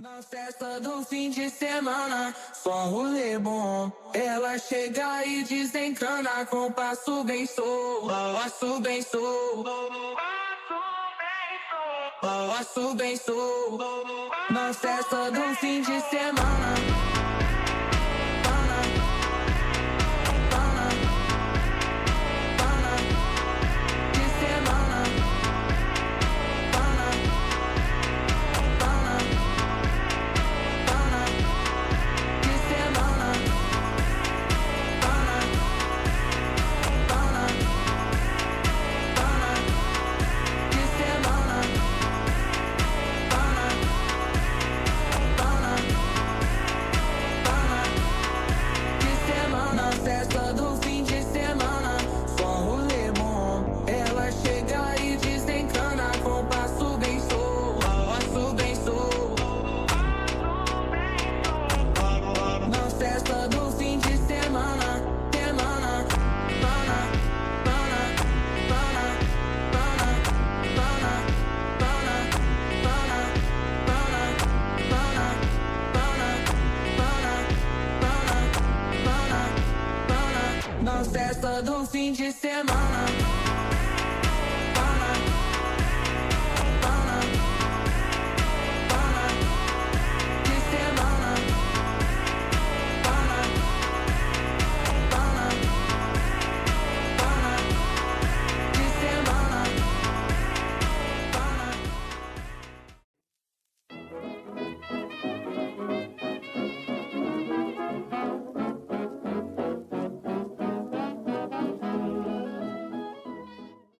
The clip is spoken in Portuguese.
Na festa do fim de semana, só rolê bom. Ela chega e desencana com passo bem solto, passo bem solto, passo bem solto. Na festa do fim de semana. Festa do fim de semana, só rolê bom. Ela chega e desencana com passo bem solto, passo bem solto. Na festa do fim de semana, semana, pana, pana, pana, pana, pana, pana, pana, pana, pana, pana, pana, pana. Na festa do fim de semana.